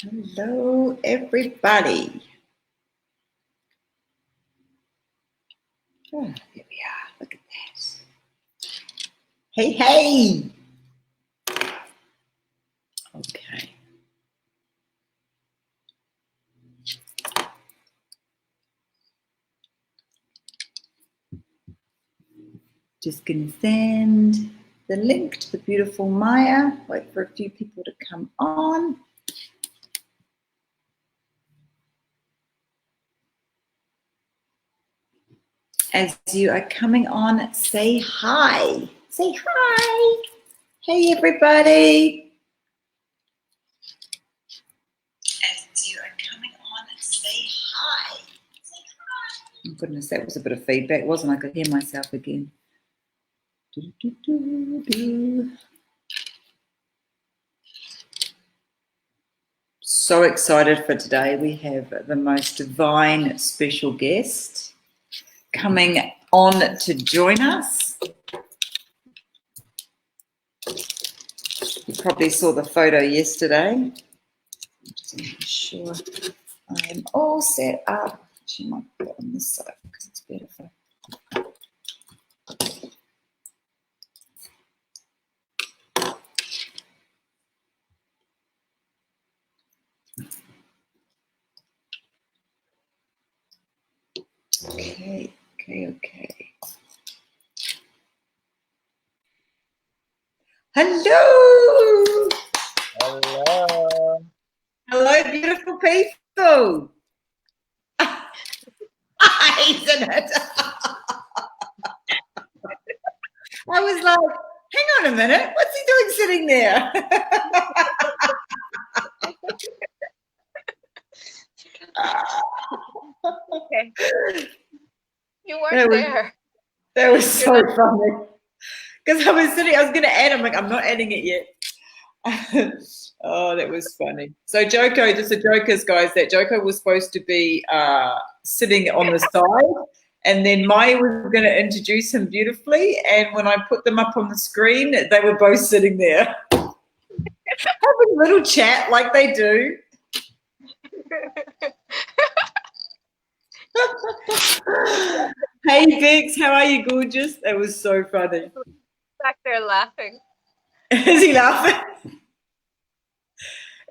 Hello, everybody. Oh, there we are. Look at that. Hey, hey. Okay. Just going to send the link to the beautiful Maya. Wait for a few people to come on. As you are coming on, say hi. Say hi. Hey, everybody. As you are coming on, say hi. Say hi. Oh, goodness, that was a bit of feedback, wasn't it? I could hear myself again. So excited for today. We have the most divine special guest coming on to join us. You probably saw the photo yesterday. Just making sure I am all set up. She might put it on this side because it's beautiful. Okay. Hello. Hello. Hello, beautiful people. Isn't it? I was like, hang on a minute, what's he doing sitting there? Okay. You weren't there. That was so funny. Because I was going to add, I'm like, I'm not adding it yet. Oh, that was funny. So Joko, just the jokers, guys, that Joko was supposed to be sitting on the side, and then Maya was going to introduce him beautifully, and when I put them up on the screen, they were both sitting there. Having a little chat like they do. Hey, Vix, how are you, gorgeous? That was so funny. Back there laughing. Is he laughing?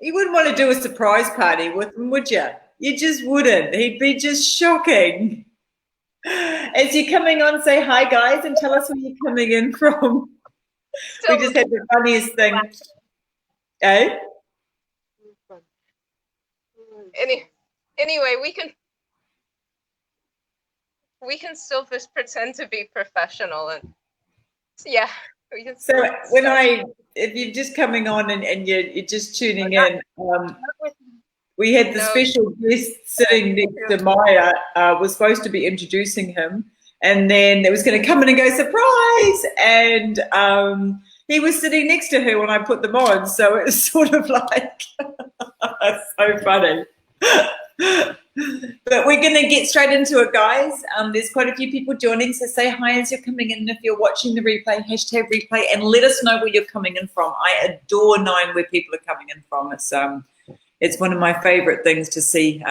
You wouldn't want to do a surprise party with him, would you? You just wouldn't. He'd be just shocking. As you're coming on, say hi, guys, and tell us where you're coming in from. We just had the funniest thing. Eh? Anyway, we can still just pretend to be professional, and yeah. So if you're just coming on and you're just tuning in, we had the special guest sitting next to Maya, was supposed to be introducing him, and then it was going to come in and go, surprise! And he was sitting next to her when I put them on, so it was sort of like, so funny. But we're going to get straight into it, guys. There's quite a few people joining, so say hi as you're coming in. If you're watching the replay, hashtag replay, and let us know where you're coming in from. I adore knowing where people are coming in from. It's one of my favorite things to see,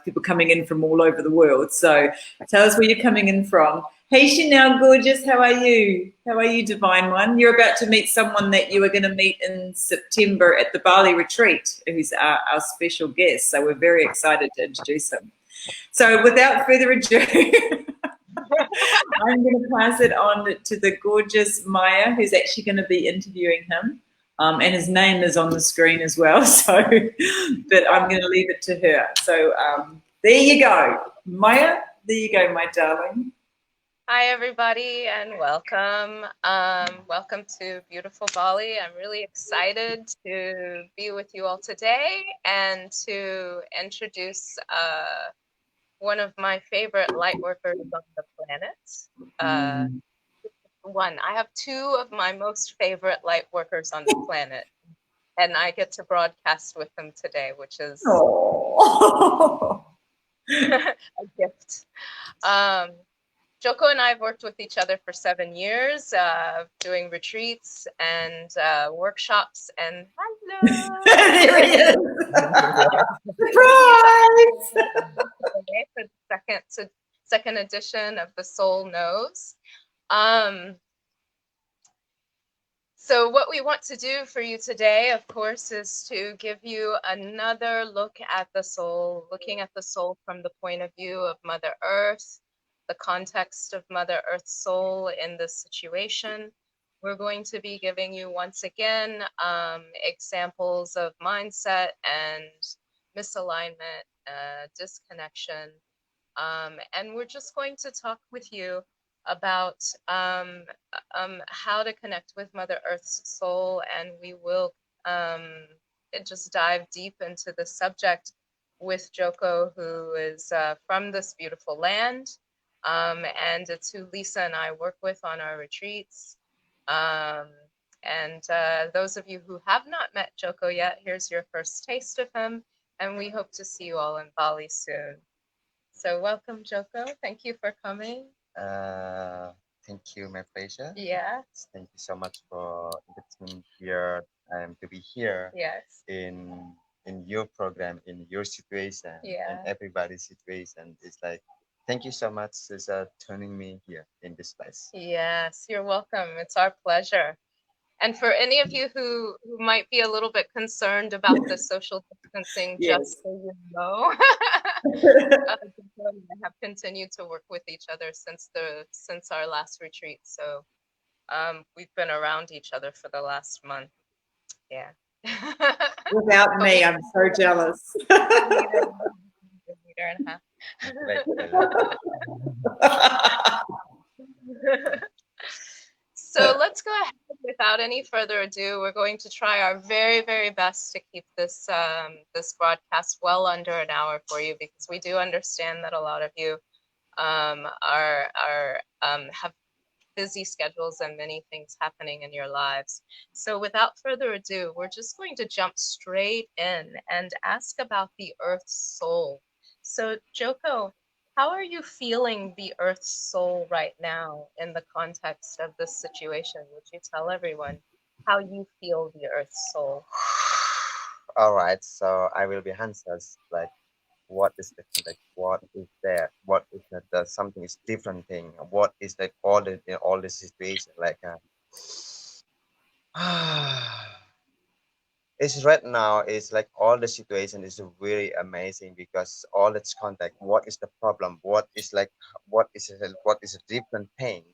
people coming in from all over the world. So tell us where you're coming in from. Hey, Chanel, gorgeous. How are you? How are you, divine one? You're about to meet someone that you are going to meet in September at the Bali retreat, who's our special guest. So we're very excited to introduce him. So without further ado, I'm going to pass it on to the gorgeous Maya, who's actually going to be interviewing him. And his name is on the screen as well. So, but I'm going to leave it to her. So there you go. Maya, there you go, my darling. Hi, everybody, and welcome. Welcome to beautiful Bali. I'm really excited to be with you all today and to introduce one of my favorite light workers on the planet. I have two of my most favorite light workers on the planet, and I get to broadcast with them today, which is a gift. Joko and I have worked with each other for 7 years, doing retreats and workshops. And hello, There he is. Surprise! for the second edition of the Soul Knows. So what we want to do for you today, of course, is to give you another look at the soul, looking at the soul from the point of view of Mother Earth, the context of Mother Earth's soul in this situation. We're going to be giving you once again examples of mindset and misalignment, disconnection, and we're just going to talk with you about how to connect with Mother Earth's soul, and we will just dive deep into the subject with Joko, who is from this beautiful land, and it's who Lisa and I work with on our retreats. And those of you who have not met Joko yet, here's your first taste of him, and we hope to see you all in Bali soon. So welcome, Joko. Thank you for coming. Thank you, my pleasure. Yes. Thank you so much for inviting me here and to be here. Yes. In your program, in your situation, and everybody's situation. It's like, thank you so much for turning me here in this place. Yes, you're welcome. It's our pleasure. And for any of you who might be a little bit concerned about the social distancing, just so you know, I have continued to work with each other since our last retreat. So we've been around each other for the last month. Yeah. Without me, I'm so jealous. A meter and a half. So let's go ahead without any further ado. We're going to try our very, very best to keep this this broadcast well under an hour for you, because we do understand that a lot of you have busy schedules and many things happening in your lives. So without further ado, we're just going to jump straight in and ask about the Earth's soul. So Joko, how are you feeling the Earth's soul right now in the context of this situation? Would you tell everyone how you feel the Earth's soul? All right, so I will be answers like, what is the context? What is there? What is that? Something is different thing. What is like all the situation like? It's right now. It's like all the situation is very amazing because all its contact. What is the problem? What is a different pain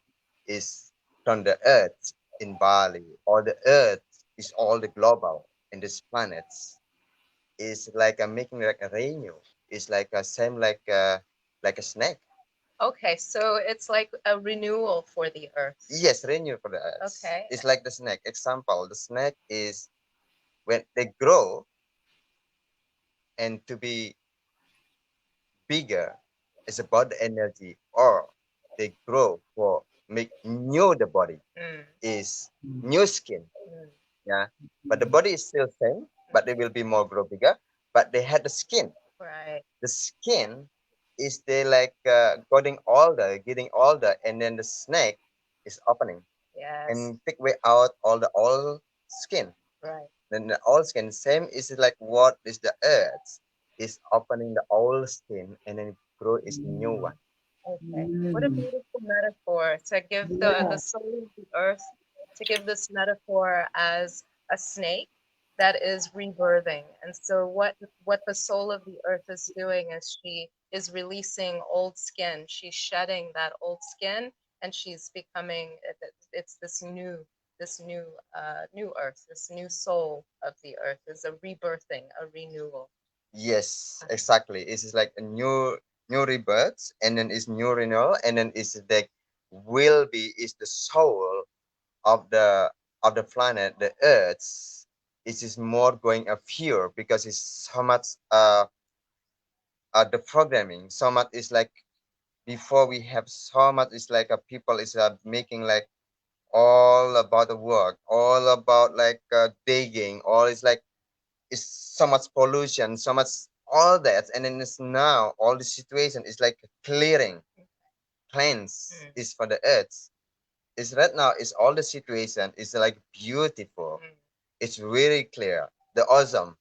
is from the Earth in Bali. All the Earth is all the global in this planets is like a making like a renew. It's like a same like a snake. Okay, so it's like a renewal for the Earth. Yes, renew for the Earth. Okay. It's like the snake. Example, the snake is when they grow and to be bigger is about the energy, or they grow for make new the body is new skin. Yeah, but the body is still same, but they will be more grow bigger, but they had the skin. Right. The skin is they like getting older, and then the snake is opening. Yes. And take away out all the old skin. Right. Then the old skin same is like what is the Earth is opening the old skin, and then grow is new one. Okay. What a beautiful metaphor to give the soul of the Earth, to give this metaphor as a snake that is rebirthing. And so what the soul of the Earth is doing is she is releasing old skin. She's shedding that old skin, and she's becoming, it's this new new Earth, this new soul of the Earth is a rebirthing, a renewal. Yes, exactly. It's like a new rebirth, and then it's new renewal, and then it's like will be is the soul of the planet, the Earth. It is more going a pure because it's so much the programming. So much is like before we have so much is like a people is making like all about the work, all about like digging, all is like it's so much pollution, so much all that, and then it's now all the situation is like clearing plans is for the earth. Is right now is all the situation is like beautiful. It's really clear. The ozone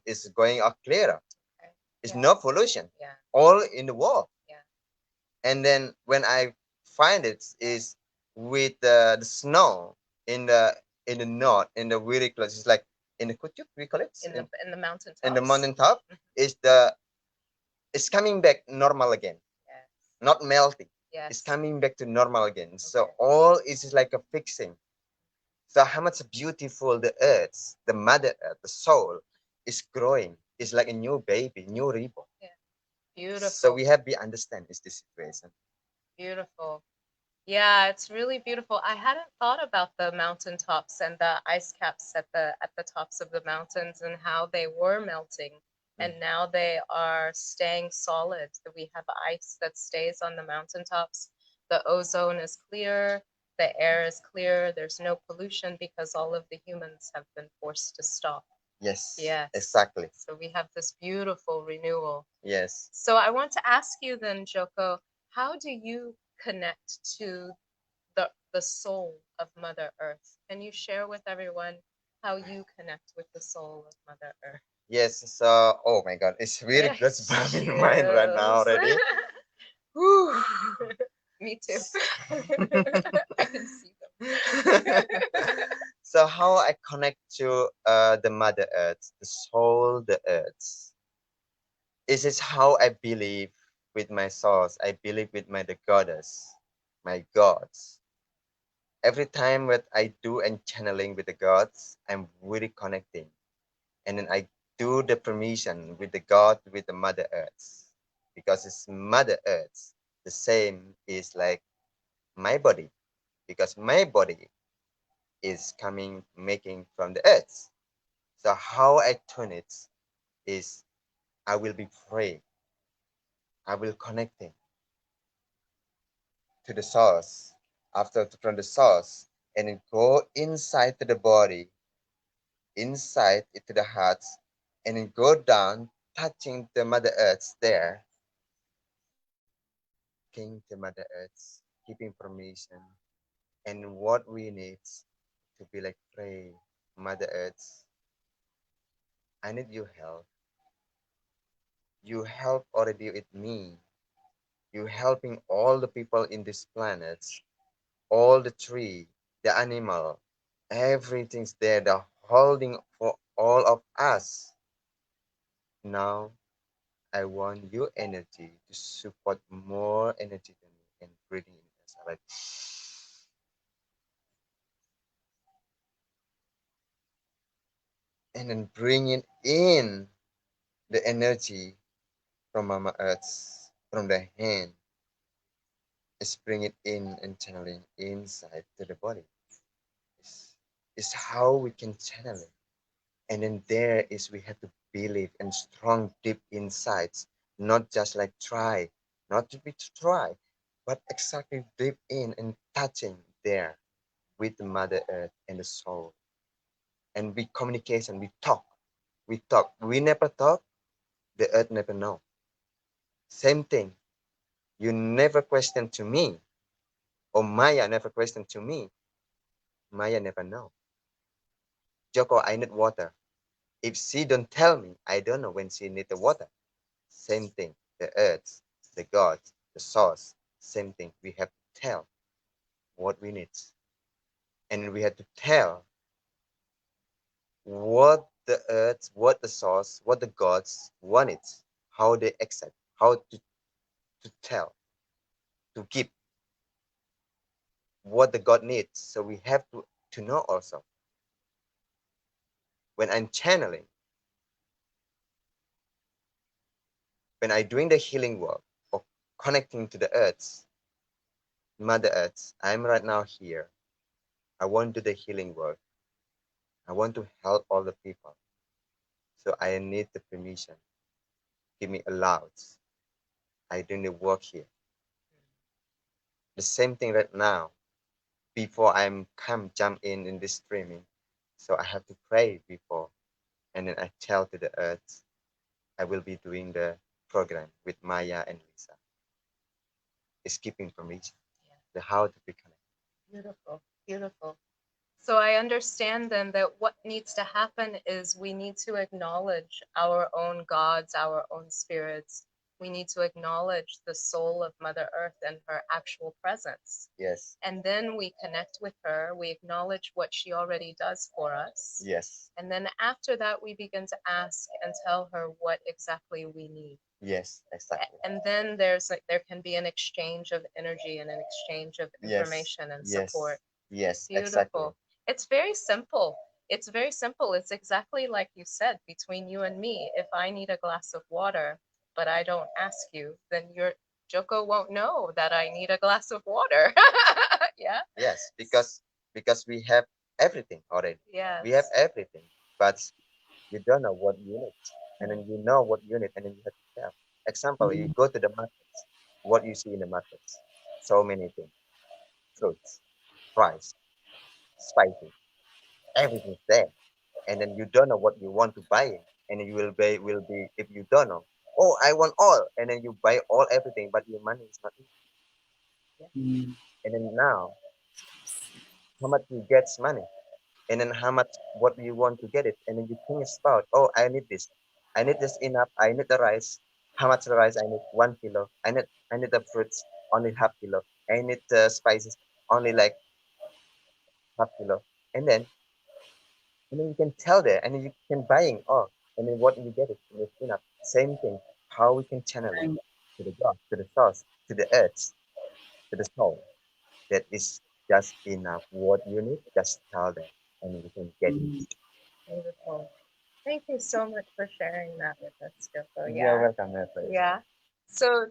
is going up clearer. Okay. It's Yeah. no pollution. Yeah. All in the world. Yeah. And then when I find it is with the snow in the north, in the really close, it's like in the Kutuk, we call it In the mountain tops. in the mountain top, is it's coming back normal again. Yes. Not melting. Yes. It's coming back to normal again. So Okay. all is just like a fixing. So how much beautiful the earth, the mother earth, the soul is growing. It's like a new baby, new reborn. Yeah. Beautiful. So we have to understand is this situation. Beautiful. Yeah, it's really beautiful. I hadn't thought about the mountaintops and the ice caps at the tops of the mountains and how they were melting and now they are staying solid. We have ice that stays on the mountaintops. The ozone is clear, the air is clear, there's no pollution because all of the humans have been forced to stop. Yes. Yes. Exactly. So we have this beautiful renewal. Yes. So I want to ask you then, Joko, how do you connect to the soul of Mother Earth? Can you share with everyone how you connect with the soul of Mother Earth? Yes. So oh my god, it's really goosebumps in mind right now already. Whew. Me too. I can see them. So how I connect to the Mother Earth, the soul, the earth. This is how I believe with my source. I believe with my the goddess, my gods. Every time that I do and channeling with the gods, I'm really connecting. And then I do the permission with the God, with the Mother Earth. Because it's Mother Earth. The same is like my body. Because my body is coming, making from the earth. So how I turn it is I will be free. I will connecting to the source. After from the source, and then go inside to the body, inside into the heart, and then go down, touching the Mother Earth there, talking to Mother Earth, keeping permission, and what we need to be like pray, Mother Earth, I need your help. You help already with me. You helping all the people in this planet, all the tree, the animal, everything's there. The holding for all of us. Now I want your energy to support more energy than me and breathing in us. Like, and then bringing in the energy from Mama Earth, from the hand, is bring it in and channeling inside to the body. Is how we can channel it. And then there is we have to believe and strong deep insights, not just like try, not to be to try, but exactly deep in and touching there with the Mother Earth and the soul. And we communication, we talk, we talk. We never talk, the earth never know. Same thing. You never question to me, or Maya never question to me. Maya never know. Joko, I need water. If she don't tell me, I don't know when she need the water. Same thing. The earth, the God, the source, same thing. We have to tell what we need. And we have to tell what the earth, what the source, what the gods want it, how they accept, how to tell, to give what the God needs. So we have to know also. When I'm channeling, when I'm doing the healing work or connecting to the earth, Mother Earth, I'm right now here. I want to do the healing work. I want to help all the people. So I need the permission. Give me allowance. I do the work here. The same thing right now. Before I'm come jump in this streaming, so I have to pray before, and then I tell to the earth, I will be doing the program with Maya and Lisa. is keeping from each Yeah. the how to reconnect. Beautiful, beautiful. So I understand then that what needs to happen is we need to acknowledge our own gods, our own spirits. We need to acknowledge the soul of Mother Earth and her actual presence. Yes. And then we connect with her, we acknowledge what she already does for us. Yes. And then after that, we begin to ask and tell her what exactly we need. Yes, exactly. And then there can be an exchange of energy and an exchange of information and support. Yes, Beautiful. exactly. It's very simple. It's very simple. It's exactly like you said, between you and me. If I need a glass of water, but I don't ask you, then your Joko won't know that I need a glass of water. Yeah. Yes, because we have everything already. Yes. We have everything, but you don't know what you need, and then you know what you need, and then you have to tell. Example, you go to the markets. What you see in the markets, so many things: fruits, rice, spices, everything's there, and then you don't know what you want to buy it, and you will be if you don't know. Oh, I want all, and then you buy all everything, but your money is not in. And then now, how much you get money, and then how much what you want to get it, and then you think about, oh, I need this enough, I need the rice. How much the rice I need? 1 kilo. I need the fruits only half kilo. I need the spices only like half kilo, and then you can tell there, and then you can buying all, and then what you get it is enough. Same thing, how we can channel it to the God, to the source, to the earth, to the soul. That is just enough. What you need, just tell them, and you can get it. Beautiful. Thank you so much for sharing that with us, Joko. You're Yeah. welcome, my friend. Yeah. So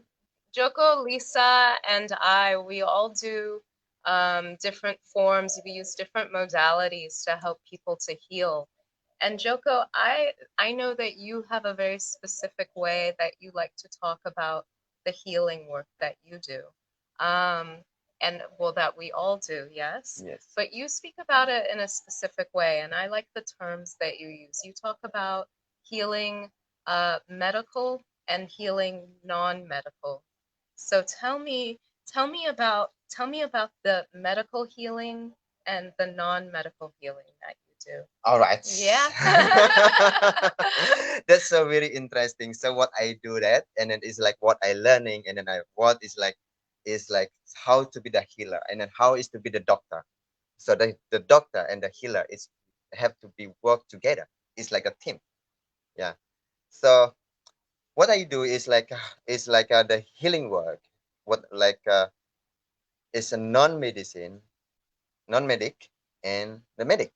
Joko, Lisa, and I, we all do different forms. We use different modalities to help people to heal. And Joko, I know that you have a very specific way that you like to talk about the healing work that you do. And well, that we all do, yes? Yes. But you speak about it in a specific way, and I like the terms that you use. You talk about healing medical and healing non-medical. So tell me about the medical healing and the non-medical healing that you do. All right. Yeah. That's so very interesting. So what I do that, and then it's like what I learning, and then what is like how to be the healer, and then how is to be the doctor. So the doctor and the healer is have to be work together. It's like a team. Yeah. So what I do is like the healing work. What like is a non-medicine, non-medic, and the medic.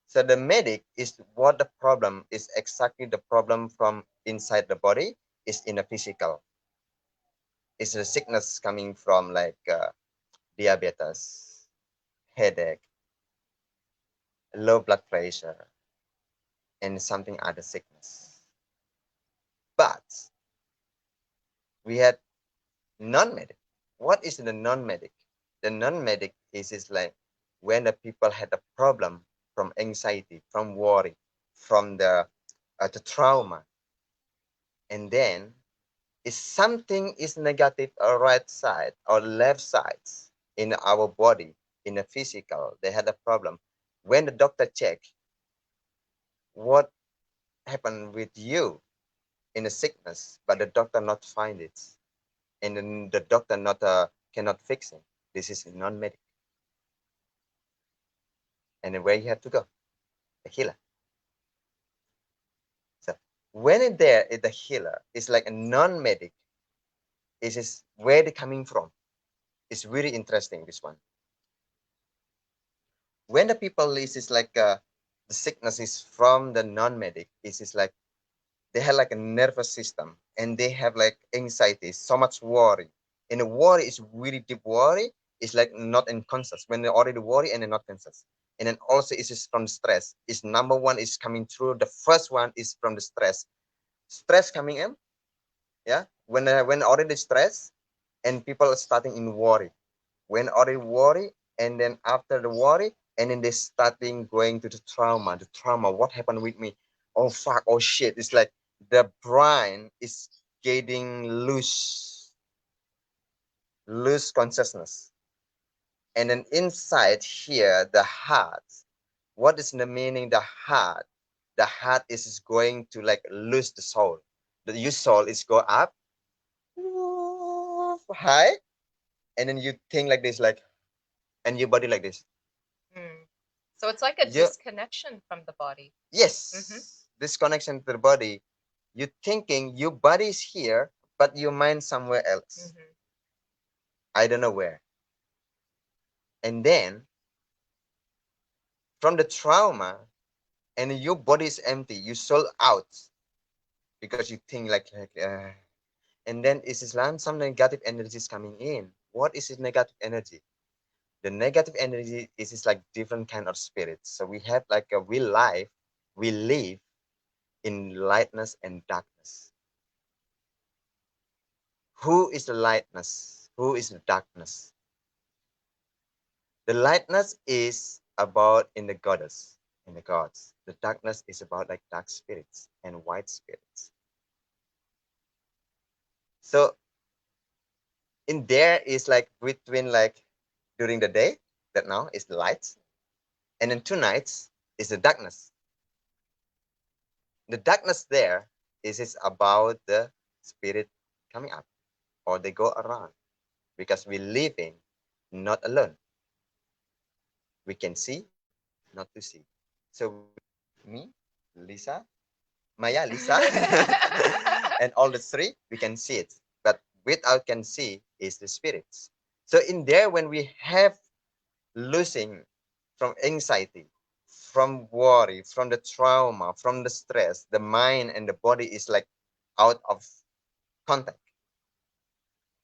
So the medic is what the problem is exactly the problem from inside the body is in the physical. It's the sickness coming from like diabetes, headache, low blood pressure, and something other sickness. But we had non-medic. What is the non-medic? The non-medic is like when the people had a problem from anxiety, from worry, from the trauma, and then if something is negative or right side or left sides in our body, in the physical, they had a problem. When the doctor check what happened with you in the sickness, but the doctor not find it, and then the doctor not cannot fix it. This is non-medical. And then where you have to go, the healer. So when it there is the healer, it's like a non-medic. It is where they coming from. It's really interesting, this one. When the people is like the sickness is from the non-medic, is like they have like a nervous system, and they have like anxiety, so much worry, and the worry is really deep worry. It's like not unconscious when they already worry and they're not conscious. And then also it's just from stress. Is number one is coming through. The first one is from the stress. Stress coming in, yeah. When already stress, and people are starting in worry. When already worry, and then after the worry, and then they starting going to the trauma. What happened with me? Oh fuck, oh shit. It's like the brain is getting loose, lose consciousness. And then inside here, the heart. What is the meaning? The heart. The heart is going to like lose the soul. The your soul is go up high, and then you think like this, like, and your body like this. Mm. So it's like a You disconnection from the body. yes, this connection to the body. You thinking your body is here, but your mind somewhere else. I don't know where. And then from the trauma, and your body is empty, you soul out because you think like, and then is this land some negative energy is coming in. What is this negative energy? The negative energy is like different kind of spirits. So we have like a we live in lightness and darkness. Who is the lightness? Who is the darkness? The lightness is about in the goddess, in the gods. The darkness is about like dark spirits and white spirits. So in there is like between like during the day, that now is the light, and then two nights is the darkness. The darkness there is about the spirit coming up, or they go around, because we live in not alone. We can see, not to see. So me, Lisa, Maya, Lisa, and all the three, we can see it. But without can see is the spirits. So in there, when we have losing from anxiety, from worry, from the trauma, from the stress, the mind and the body is like out of contact.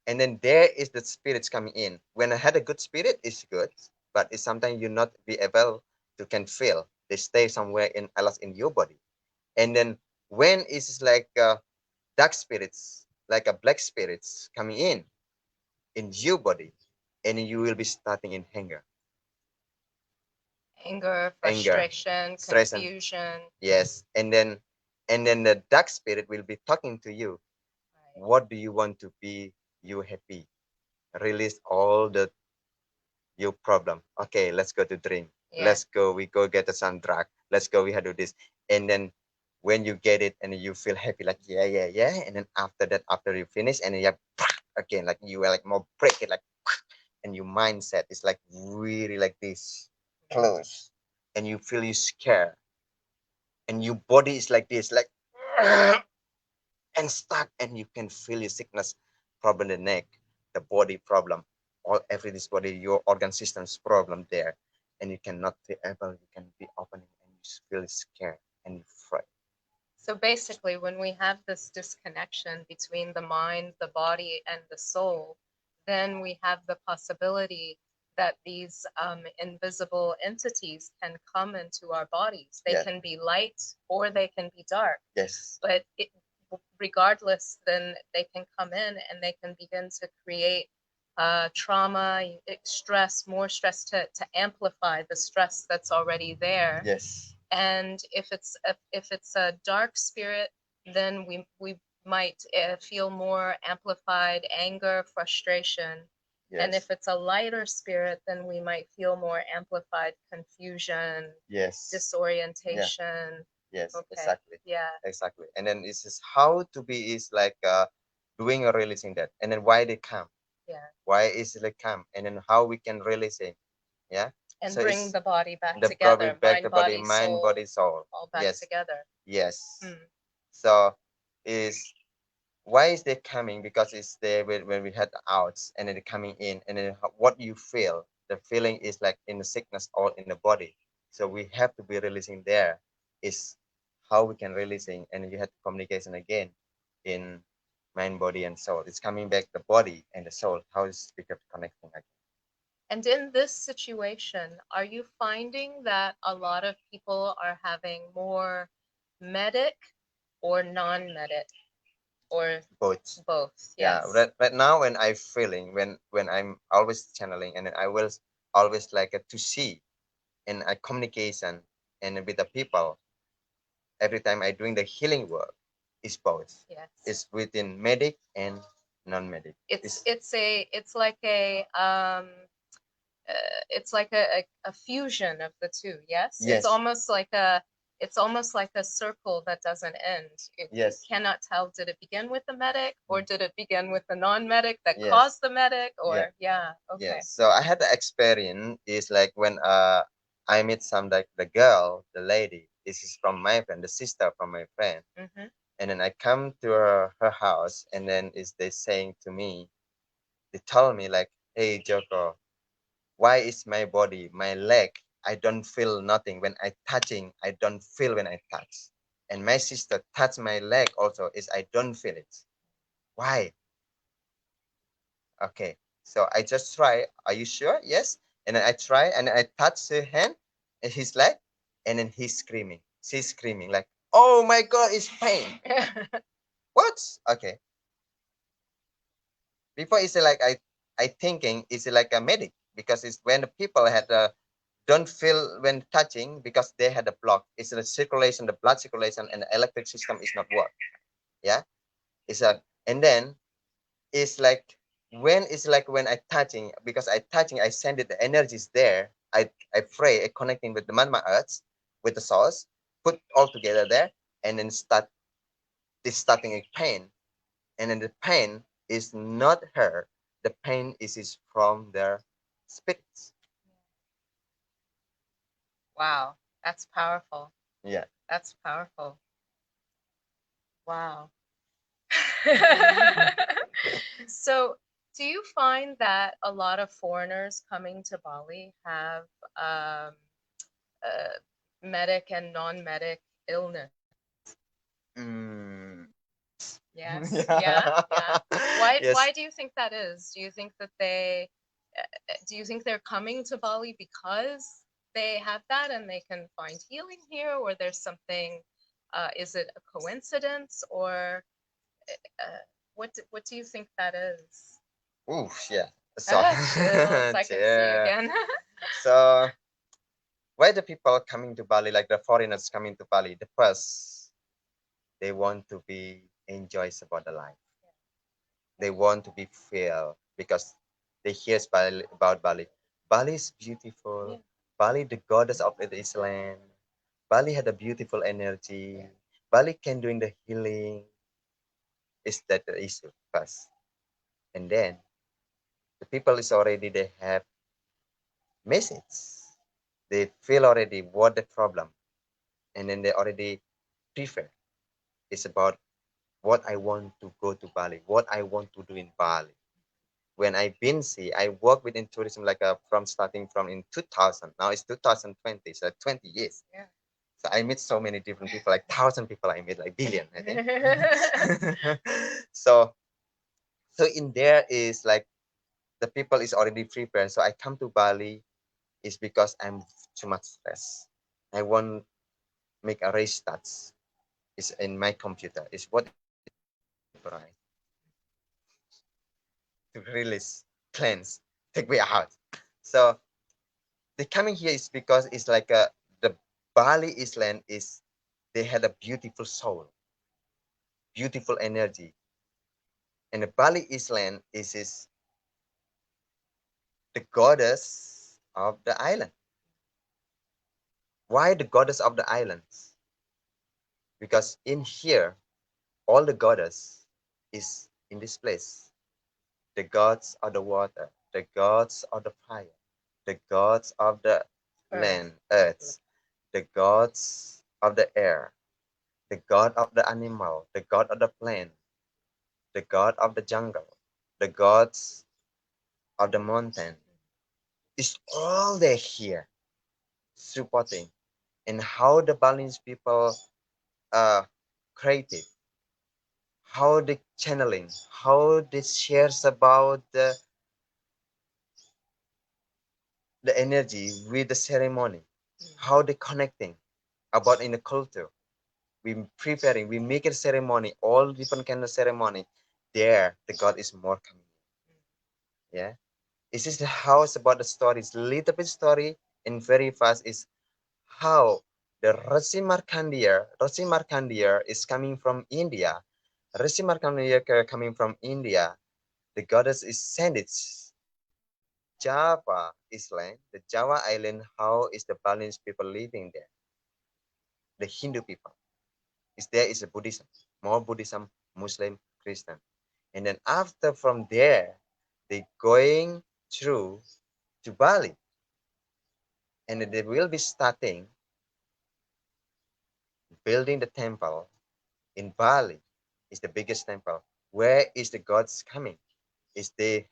And then there is the spirits coming in. When I had a good spirit, it's good, but it's sometimes you not be able to can feel. They stay somewhere in else in your body. And then when it's like dark spirits, like a black spirits coming in your body, and you will be starting in anger, Anger, anger, frustration, stress, and confusion. yes, and then the dark spirit will be talking to you. Right. What do you want to be? You happy? Release all the your problem. Okay, let's go to drink. Yeah. Let's go. We go get some drug. Let's go. We have to do this. And then when you get it and you feel happy, like yeah, yeah, yeah. And then after that, after you finish, and then you have, again, like you are like more break it, like, and your mindset is like really like this close, and you feel you scared, and your body is like this, like and stuck, and you can feel your sickness problem, the neck, the body problem, all every this body, your organ systems problem there, and you cannot be able, you can be opening, and you feel scared and you fright. So basically, when we have this disconnection between the mind, the body, and the soul, then we have the possibility that these invisible entities can come into our bodies. They Yeah. can be light or they can be dark. Yes. But regardless, then they can come in and they can begin to create trauma, stress, more stress to amplify the stress that's already there. Yes. And if it's a dark spirit, then we might feel more amplified anger, frustration. Yes. And if it's a lighter spirit, then we might feel more amplified confusion, Yes. disorientation. Yes. Okay. Exactly. Yeah. Exactly. And then it's just how to be is like doing or releasing that, and then why they come, Yeah. why is it come, and then how we can release it. Yeah. And So bring the body back the body together. back, Mind, the body, body, mind, soul, body, soul. all back Yes. together. Yes. Mm. So is why is they coming? Because it's there when we had the outs, and then they're coming in, and then what you feel, the feeling is like in the sickness or in the body. So we have to be releasing there is how we can releasing, and you have communication again in mind, body, and soul. It's coming back the body and the soul. How is it connecting again? And in this situation, are you finding that a lot of people are having more medic or non-medic or Both. both? Yeah. Yes. Right now, when I feeling, when I'm always channeling, and then I will always like to see in a communication and with the people, every time I doing the healing work, is both. Yes. It's within medic and non-medic. It's like a fusion of the two. Yes? Yes. It's almost like a circle that doesn't end. Yes. You cannot tell, did it begin with the medic, or did it begin with the non-medic that Yes. caused the medic, or okay. Yes. So I had the experience is like when I meet some like the girl, the lady. This is from my friend, the sister from my friend. Mm-hmm. And then I come to her house, and then is they saying to me, they tell me like, hey Joko, why is my body, my leg, I don't feel nothing when I touching, I don't feel when I touch. And my sister touch my leg also is I don't feel it. Why? Okay. So I just try. Are you sure? Yes. And then I try and I touch her hand and his leg, and then he's screaming. She's screaming like, oh my god, it's pain. What? Okay. Before it's like I thinking it's like a medic because it's when the people had don't feel when touching because they had a block. It's the circulation, the blood circulation, and the electric system is not work. Yeah, it's a and then it's like when I touching because I touching I send it the energies there. I pray I connecting with the Manma Earth with the source, put all together there, and then starting a pain, and then the pain is not her. The pain is from their spirits. Wow, that's powerful. Yeah. That's powerful. Wow. So, do you find that a lot of foreigners coming to Bali have medic and non-medic illness? Mm. Yes. Yeah. Yeah. Why? Yes. Why do you think that is? Do you think that do you think they're coming to Bali because they have that and they can find healing here, or there's something? Is it a coincidence, or what do you think that is? Ooh, yeah. So, Chills. I can see yeah. again. So, why the people coming to Bali, like the foreigners coming to Bali? The first, they want to be enjoys about the life. They want to be feel because they hear Bali, about Bali. Bali is beautiful. Yeah. Bali, the goddess of the Islam. Bali had a beautiful energy. Bali can doing the healing. Is that the issue first? And then the people is already they have message. They feel already what the problem, and then they already prefer. It's about what I want to go to Bali, what I want to do in Bali. When I've been see, I work within tourism like from starting from in 2000. Now it's 2020, so 20 years. Yeah. So I meet so many different people, like 1,000 people. I meet like billion, I think. so so in there is like the people is already prepared. So I come to Bali is because I'm too much stress. I want make a restart. It's in my computer. It's what right to release, cleanse, take me out. So the coming here is because it's like the Bali Island is they had a beautiful soul, beautiful energy, and the Bali Island is the goddess of the island. Why the goddess of the islands? Because in here, all the goddess is in this place. The gods of the water, the gods of the fire, the gods of the land, earth, the gods of the air, the god of the animal, the god of the plant, the god of the jungle, the gods of the mountain. It's all there here supporting. And how the Balinese people created, how the channeling, how they shares about the energy with the ceremony, how they connecting about in the culture. We preparing, we make a ceremony, all different kind of ceremony. There, the God is more coming. Yeah. This is the house about the stories. Little bit story and very fast is how the Rasi Markandeya is coming from India. Rasi Markandeya coming from India the goddess is sent it. Java Island, the Java Island, how is the Balinese people living there? The Hindu people. Is there is a Buddhism, more Buddhism, Muslim, Christian. And then after from there, they going through to Bali. And then they will be starting building the temple in Bali. Is the biggest temple. Where is the gods coming? Is they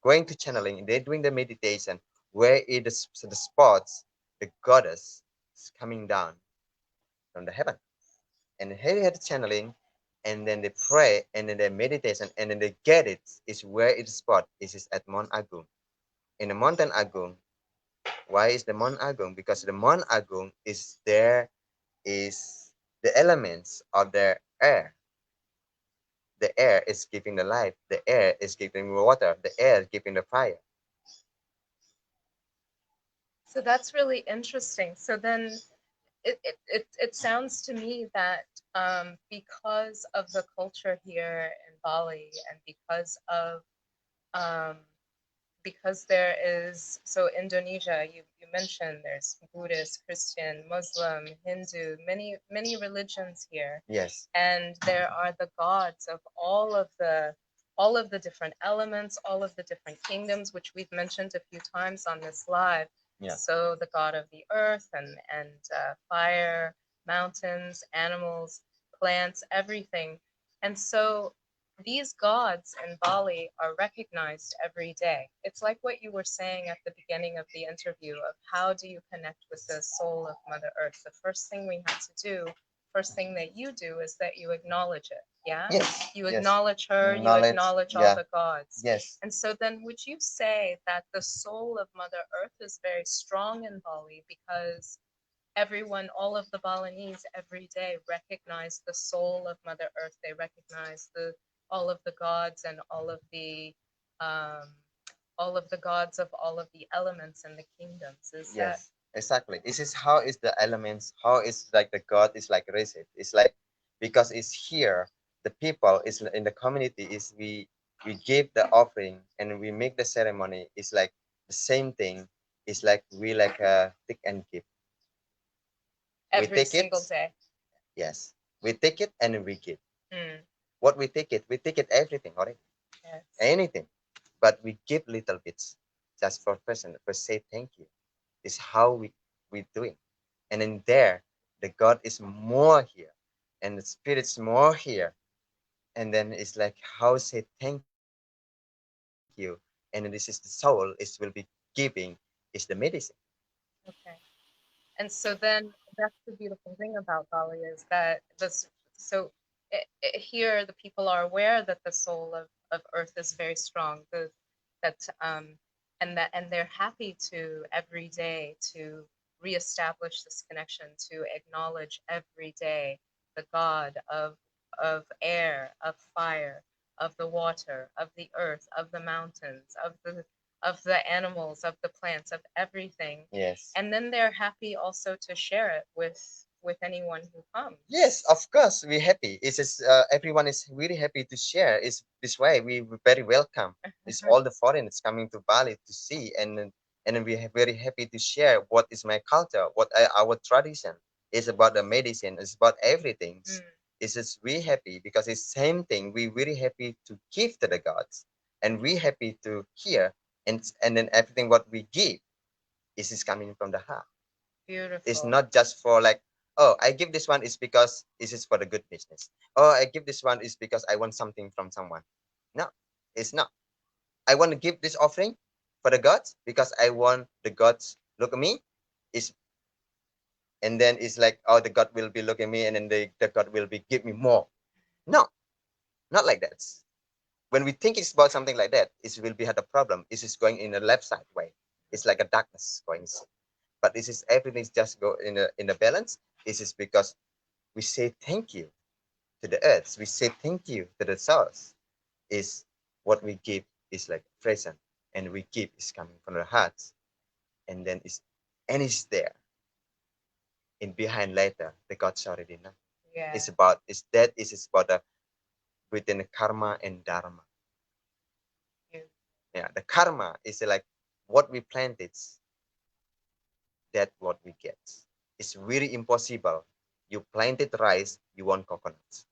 going to channeling, they're doing the meditation, where is the spots the goddess is coming down from the heaven. And here they had channeling, and then they pray, and then they meditation, and then they get it. Is where it's spot. Is at Mount Agung. In the Mountain Agung. Why is the Mount Agung? Because the Mount Agung is there is the elements of the air. The air is giving the life. The air is giving water. The air is giving the fire. So that's really interesting. So then it sounds to me that because of the culture here in Bali and um, because there is, so Indonesia, you mentioned there's Buddhist, Christian, Muslim, Hindu, many religions here. Yes. And there are the gods of all of the different elements, all of the different kingdoms, which we've mentioned a few times on this live. Yeah. So the god of the earth and fire, mountains, animals, plants, everything. And so these gods in Bali are recognized every day. It's like what you were saying at the beginning of the interview of how do you connect with the soul of Mother Earth? The first thing we have to do, first thing that you do is that you acknowledge it. Yeah? Yes. You Yes. acknowledge her, you Knowledge, acknowledge yeah. all the gods. Yes. And so then would you say that the soul of Mother Earth is very strong in Bali because everyone, all of the Balinese every day recognize the soul of Mother Earth. They recognize all of the gods and um, all of the gods of all of the elements and the kingdoms. Is that Yes, exactly. This is how is the elements, how is like the God is like raised. It's like because it's here, the people is in the community is we give the offering and we make the ceremony. It's like the same thing. It's like we like take and give. We every take single it. day? Yes, we take it and we give. Mm, What we take it everything already, yes. anything, but we give little bits just for person for say thank you. Is how we doing. And in there, the God is more here, and the Spirit's more here. And then it's like how say thank you. And this is the soul is will be giving is the medicine. Okay. And so then that's the beautiful thing about Bali is that so here the people are aware that the soul of Earth is very strong. That and they're happy to every day to reestablish this connection, to acknowledge every day the God of air, of fire, of the water, of the earth, of the mountains, of the animals, of the plants, of everything. Yes. And then they're happy also to share it with anyone who comes. Yes, of course, we're happy. It's just everyone is really happy to share. It's this way we're very welcome. It's all the foreigners coming to Bali to see, and then we're very happy to share what is my culture, what our tradition is about the medicine. It's about everything. It's just we happy because it's same thing. We really happy to give to the gods, and we happy to hear, and then everything what we give is coming from the heart. Beautiful. It's not just for like, oh, I give this one is because this is for the good business. Oh, I give this one is because I want something from someone. No, it's not. I want to give this offering for the gods because I want the gods look at me. Is and then it's like, oh, the God will be looking at me, and then the God will be give me more. No, not like that. When we think it's about something like that, it will be had a problem. It is going in the left side way. It's like a darkness going. But this is everything's just go in a balance. This is because we say thank you to the earth. We say thank you to the source. Is what we give is like present, and we give is coming from the hearts, and then it's there. In behind later, the God's already know. Yeah. It's about it's that is about the within the karma and dharma. Yeah, the karma is like what we planted, that what we get. It's really impossible. You planted rice, you want coconuts.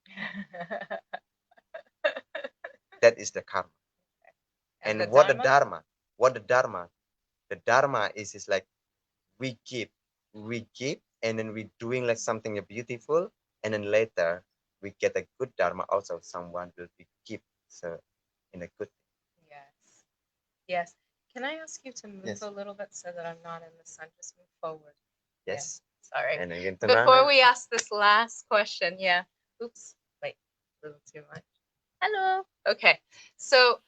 That is the karma. And And the what the dharma? dharma? What the dharma is like we give, and then we doing like something beautiful, and then later we get a good dharma. Also, someone will be give so in a good. Yes. Yes. Can I ask you to move Yes. a little bit so that I'm not in the sun? Just move forward. Yes. Yeah. Sorry. And again, Before we ask this last question, yeah. Oops. Wait, a little too much. Hello. Okay. So,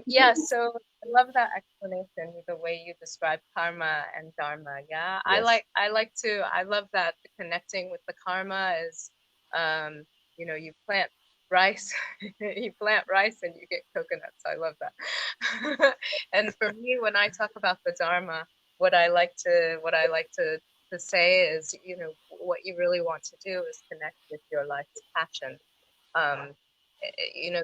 yeah. So I love that explanation, the way you describe karma and dharma. Yeah. Yes. I love that the connecting with the karma is, you plant rice, you plant rice and you get coconuts. I love that. And for me, when I talk about the dharma, what I like to say is, what you really want to do is connect with your life's passion. um,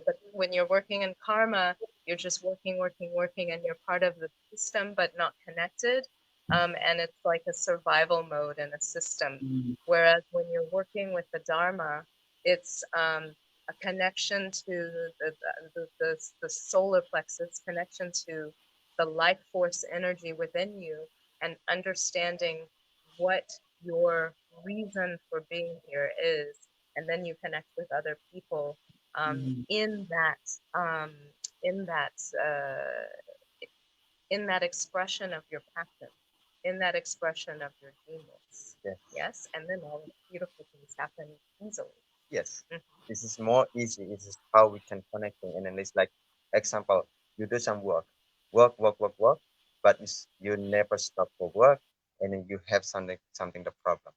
but when you're working in karma, you're just working, working, working, and you're part of the system but not connected. And it's like a survival mode in a system. Whereas when you're working with the dharma, it's a connection to the solar plexus, connection to the life force energy within you, and understanding what your reason for being here is, and then you connect with other people in that um, in that uh, in that expression of your passion, in that expression of your genius. Yes. Yes, and then all the beautiful things happen easily. Yes. Mhm. This is more easy. This is how we can connect it. And then it's like example, you do some work, but you never stop for work, and then you have something the problem.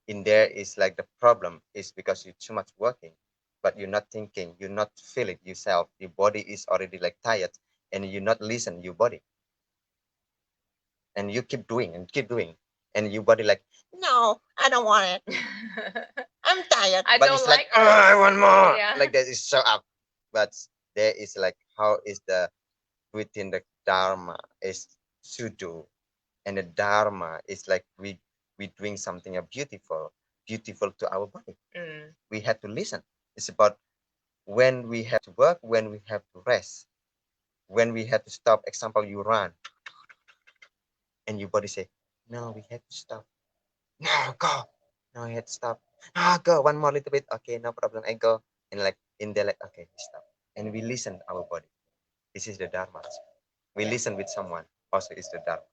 In there is like the problem is because you're too much working, but you're not thinking, you're not feeling yourself. Your body is already like tired, and you're not listen your body, and you keep doing, and your body like, no, I don't want it. I'm tired. I But don't it's like, like oh, I want more. Yeah. Like that is so up. But there is like how is the within the dharma is to do, and the dharma is like we doing something beautiful to our body. We have to listen. It's about when we have to work, when we have to rest, when we have to stop. Example, you run, and your body say, no, we have to stop. No, go. No, I had to stop. Ah, go one more little bit. Okay, no problem. I go. And like in there, like, okay, stop. And we listen to our body. This is the dharma. We listen with someone. Also, is the dharma.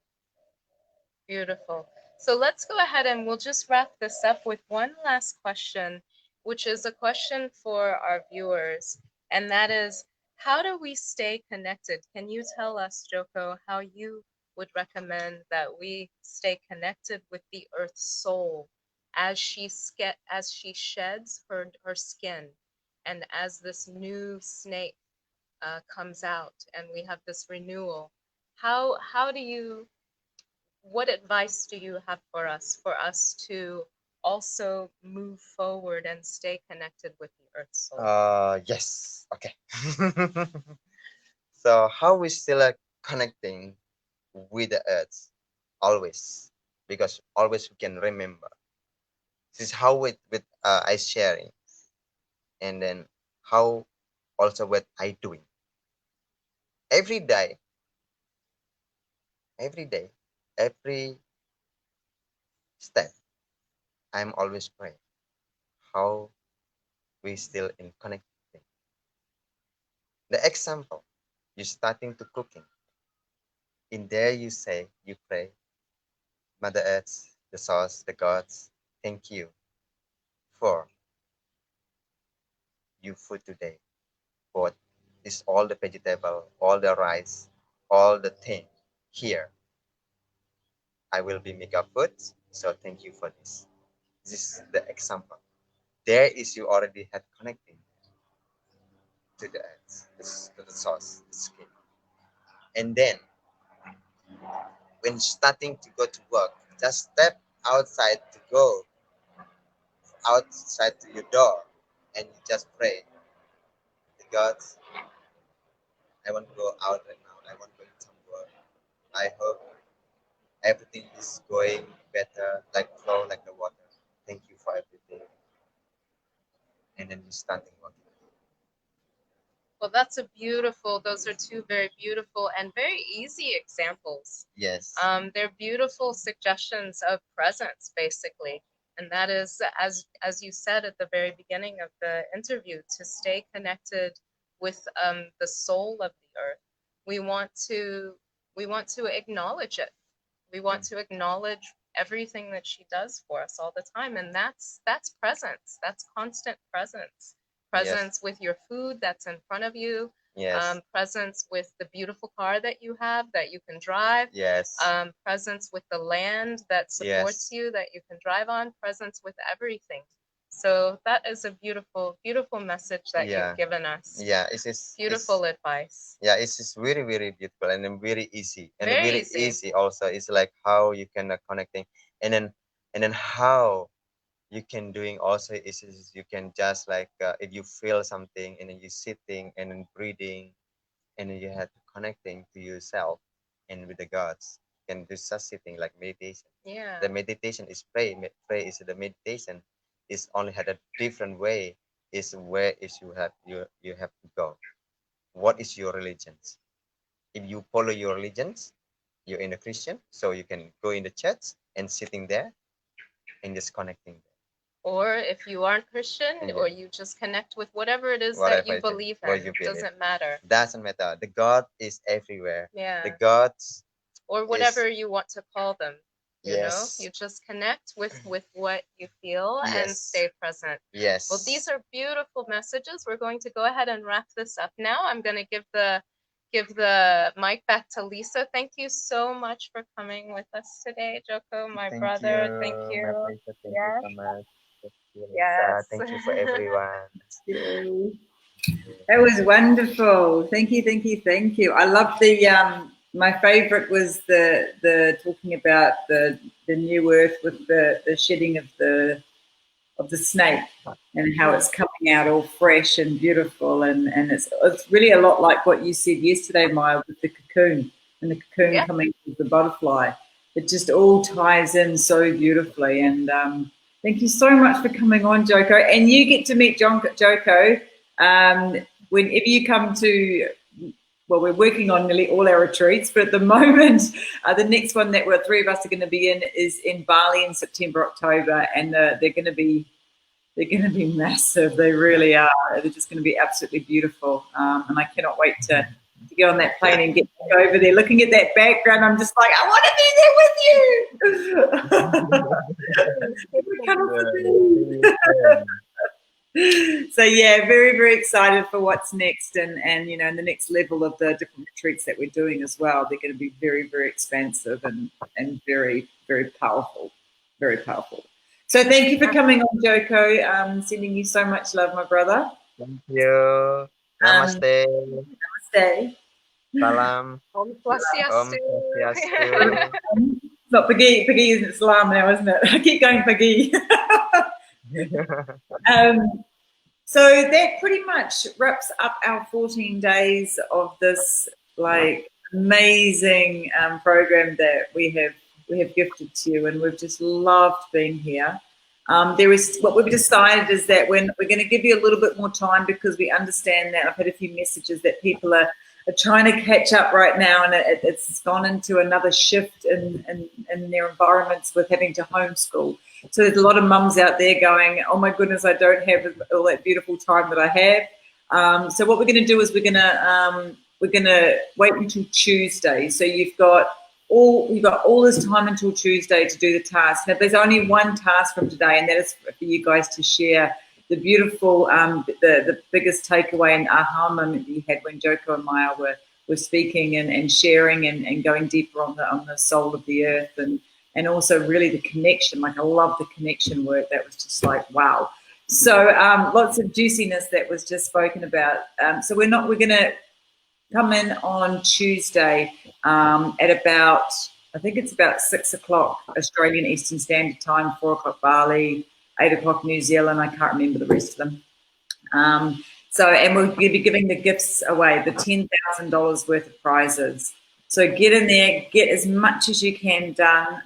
Beautiful. So let's go ahead and we'll just wrap this up with one last question, which is a question for our viewers. And that is, how do we stay connected? Can you tell us, Joko, how you would recommend that we stay connected with the Earth's soul as she sheds her skin, and as this new snake comes out and we have this renewal? How do you What advice do you have for us to also move forward and stay connected with the Earth's soul? Yes. Okay. So how we still are connecting with the earth always, because always we can remember. This is how with I sharing, and then how also what I doing every day, every day, every step. I'm always praying. How we still in connecting. The example, you starting to cooking. In there you say, you pray, Mother Earth, the source, the gods, thank you for you food today. For this all the vegetable, all the rice, all the thing here. I will be make up food. So thank you for this. This is the example. There is you already had connecting to the earth, to the source, the skin. And then when starting to go to work, just step outside to go outside to your door, and you just pray to God, I want to go out right now. I want to eat some work. I hope everything is going better, like flow like the water. Thank you for everything. And then you starting working. Well, those are two very beautiful and very easy examples. Yes. They're beautiful suggestions of presence, basically. And that is, as you said at the very beginning of the interview, to stay connected with the soul of the earth. We want to acknowledge it. We want to acknowledge everything that she does for us all the time. And that's presence. That's constant presence. Presence with your food that's in front of you. Yes. Presence with the beautiful car that you have that you can drive. Yes. Presence with the land that supports you that you can drive on. Presence with everything. So that is a beautiful, beautiful message that you've given us. Yeah, it's beautiful advice. Yeah, it's just very, very beautiful and then very easy. And Very very easy also. It's like how you can connecting, and then how you can doing also is you can just like if you feel something and then you sitting and then breathing and then you have to connecting to yourself and with the gods. You can do just sitting like meditation. Yeah. The meditation is pray. Pray is the meditation is only had a different way. Is where is you have to go. What is your religion? If you follow your religions, you're in a Christian, so you can go in the church and sitting there and just connecting. Or if you aren't Christian, or you just connect with whatever it is that you believe in, it doesn't matter. Doesn't matter. The God is everywhere. Yeah. The gods. Or whatever you want to call them. You know, Yes. you just connect with what you feel and stay present. Yes. Well, these are beautiful messages. We're going to go ahead and wrap this up now. I'm going to give the mic back to Lisa. Thank you so much for coming with us today, Joko, my brother. Thank you. My pleasure. Thank you so much. Thank you, Lisa. Yes. Thank you for everyone. That was wonderful. Thank you, thank you, thank you. I love the my favorite was the talking about the new earth with the shedding of the snake and how it's coming out all fresh and beautiful, and it's really a lot like what you said yesterday, Maya, with the cocoon and the cocoon coming with the butterfly. It just all ties in so beautifully. And thank you so much for coming on, Joko. And you get to meet Joko whenever you come to. Well, we're working on nearly all our retreats, but at the moment, the next one that we're three of us are going to be in is in Bali in September, October, and they're going to be massive. They really are. They're just going to be absolutely beautiful, and I cannot wait to get on that plane and get over there. Looking at that background, I'm just like, I want to be there with you. So yeah, very, very excited for what's next, and you know, the next level of the different retreats that we're doing as well. They're going to be very, very expansive and very, very powerful, very powerful. So thank you for coming on, Joko. Sending you so much love, my brother. Thank you. Namaste. Namaste. Salam. Om Swastiastu. It's not Pagi. Pagi isn't Salam now, isn't it? I keep going Pagi. So that pretty much wraps up our 14 days of this like amazing program that we have gifted to you, and we've just loved being here. There is what we've decided is that we're going to give you a little bit more time, because we understand that I've had a few messages that people are trying to catch up right now, and it's gone into another shift in their environments with having to homeschool. So there's a lot of mums out there going, oh my goodness, I don't have all that beautiful time that I have. So what we're going to do is we're going to wait until Tuesday. So you've got all this time until Tuesday to do the task. Now there's only one task from today, and that is for you guys to share the beautiful, the biggest takeaway and aha moment that you had when Joko and Maya were speaking and sharing and going deeper on the soul of the earth, and also really the connection. Like, I love the connection work. That was just like, wow. So lots of juiciness that was just spoken about. So we're going to come in on Tuesday at about, I think it's about 6 o'clock Australian Eastern Standard Time, 4 o'clock Bali, 8 o'clock New Zealand. I can't remember the rest of them. So, and we'll be giving the gifts away, the $10,000 worth of prizes. So get in there, get as much as you can done,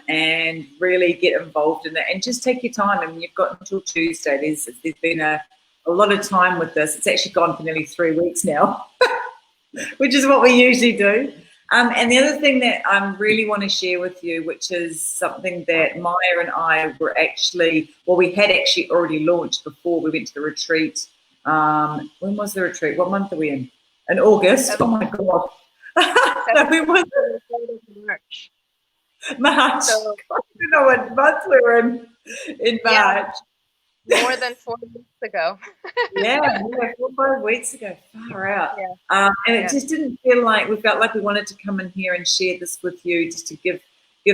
and really get involved in it. And just take your time. I mean, you've got until Tuesday. There's been a lot of time with this. It's actually gone for nearly 3 weeks now, which is what we usually do. And the other thing that I really want to share with you, which is something that Maya and I were actually, well, we had actually already launched before we went to the retreat. When was the retreat? What month are we in? In August. Oh my God. No, we were March. March. So, I don't know what month we were in March. Yeah, more than 4 weeks ago. yeah, 4 or 5 weeks ago. Far out. Yeah. And it just didn't feel like, we felt like we wanted to come in here and share this with you, just to give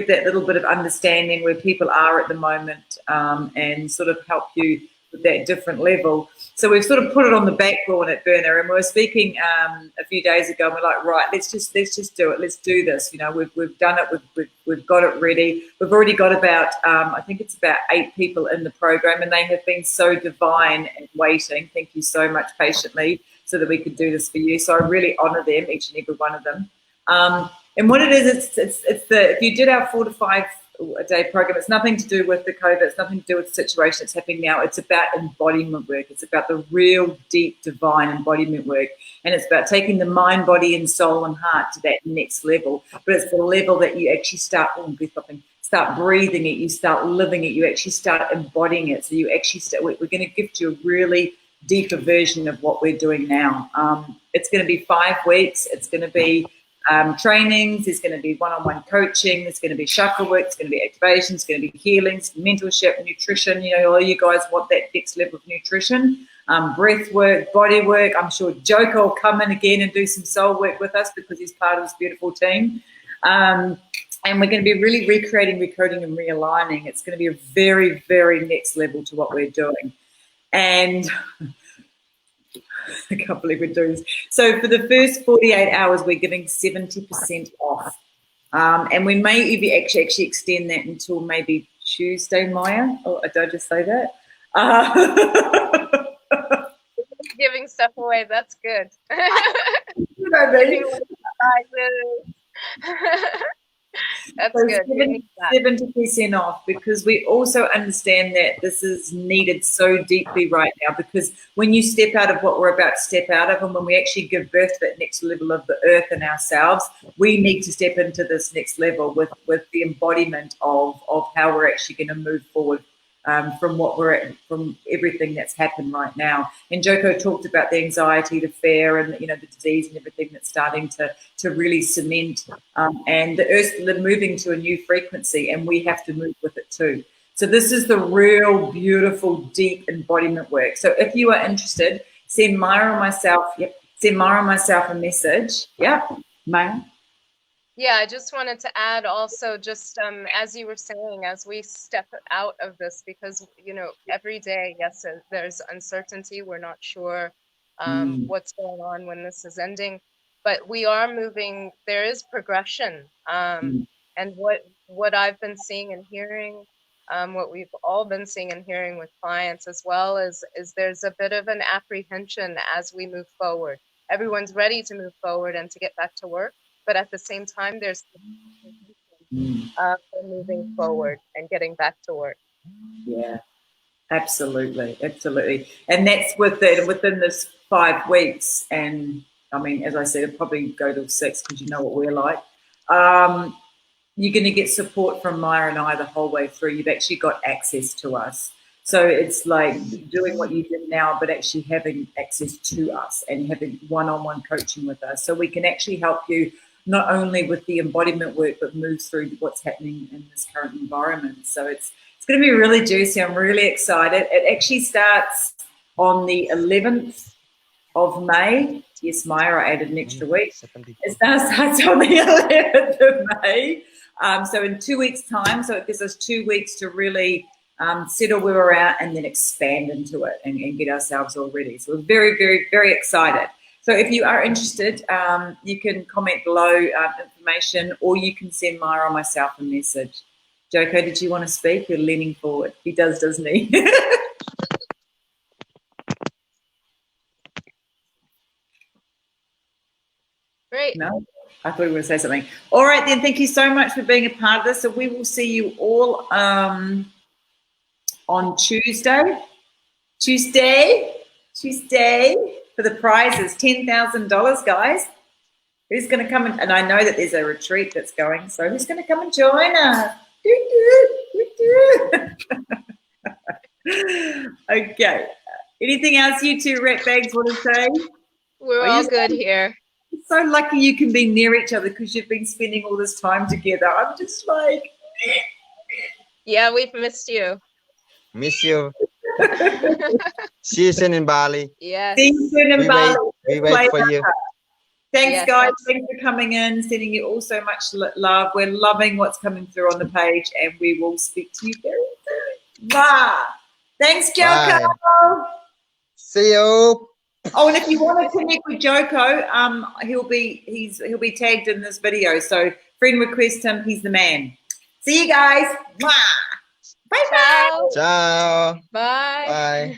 that little bit of understanding where people are at the moment, and sort of help you with that different level. So we've sort of put it on the back burner, and we were speaking a few days ago, and we're like, right, let's just do it. Let's do this. You know, we've done it. We've got it ready. We've already got about I think it's about 8 people in the program, and they have been so divine and waiting. Thank you so much patiently, so that we could do this for you. So I really honour them, each and every one of them. And what it is, it's if you did our 4 to 5 a day program, it's nothing to do with the COVID, it's nothing to do with the situation that's happening now. It's about embodiment work. It's about the real deep divine embodiment work, and it's about taking the mind, body and soul and heart to that next level. But it's the level that you actually start breathing it, you start living it, you actually start embodying it. So you actually we're going to gift you a really deeper version of what we're doing now. It's going to be 5 weeks. It's going to be trainings, there's going to be one-on-one coaching, there's going to be chakra work, there's going to be activations, there's going to be healings, mentorship, nutrition. You know, all you guys want that next level of nutrition, breath work, body work. I'm sure Joko will come in again and do some soul work with us, because he's part of this beautiful team. And we're going to be really recreating, recoding and realigning. It's going to be a very, very next level to what we're doing. And I can't believe we're doing this. So for the first 48 hours, we're giving 70% off. And we may even actually extend that until maybe Tuesday, Maya. Oh, did I just say that? Giving stuff away, that's good. You know what I mean? That's so good. 70% off, because we also understand that this is needed so deeply right now, because when you step out of what we're about to step out of, and when we actually give birth to that next level of the earth and ourselves, we need to step into this next level with the embodiment of how we're actually going to move forward from what we're at, from everything that's happened right now. And Joko talked about the anxiety, the fear, and, you know, the disease and everything that's starting to really cement. And the earth's moving to a new frequency, and we have to move with it too. So this is the real beautiful, deep embodiment work. So if you are interested, send Maya or myself. Yep, send Maya or myself a message. Yeah, Maya. Yeah, I just wanted to add also, just as you were saying, as we step out of this, because, you know, every day, yes, there's uncertainty. We're not sure what's going on when this is ending, but we are moving. There is progression. And what I've been seeing and hearing, what we've all been seeing and hearing with clients as well, is there's a bit of an apprehension as we move forward. Everyone's ready to move forward and to get back to work. But at the same time, there's moving forward and getting back to work. Yeah, absolutely. And that's within this 5 weeks. And I mean, as I said, it'll probably go to 6, because you know what we're like. You're going to get support from Maya and I the whole way through. You've actually got access to us. So it's like doing what you did now, but actually having access to us and having one-on-one coaching with us. So we can actually help you not only with the embodiment work, but move through what's happening in this current environment. So it's going to be really juicy. I'm really excited. It actually starts on the 11th of May. Yes, Maya, I added an extra week. It starts on the 11th of May. So in 2 weeks' time, so it gives us 2 weeks to really settle where we're at and then expand into it and get ourselves all ready. So we're very, very, very excited. So if you are interested, you can comment below information, or you can send Maya or myself a message. Joko, did you want to speak? You're leaning forward. He does, doesn't he? Right. No, I thought you were going to say something. All right, then. Thank you so much for being a part of this. So we will see you all on Tuesday for the prizes, $10,000, guys. Who's going to come and I know that there's a retreat that's going, so who's going to come and join us? Okay. Anything else you two ratbags want to say? We're all good here. So lucky you can be near each other because you've been spending all this time together. I'm just like... Yeah, we've missed you. Miss you. See you soon in Bali. Yes. See you soon in Bali. We wait for you. Thanks, Yes, guys. Thanks for coming in, sending you all so much love. We're loving what's coming through on the page, and we will speak to you very soon. Bye. Thanks, Joko. Bye. See you. Oh, and if you want to connect with Joko, he'll be tagged in this video. So friend request him. He's the man. See you guys. Bye. Bye. Ciao. Ciao. Bye. Bye.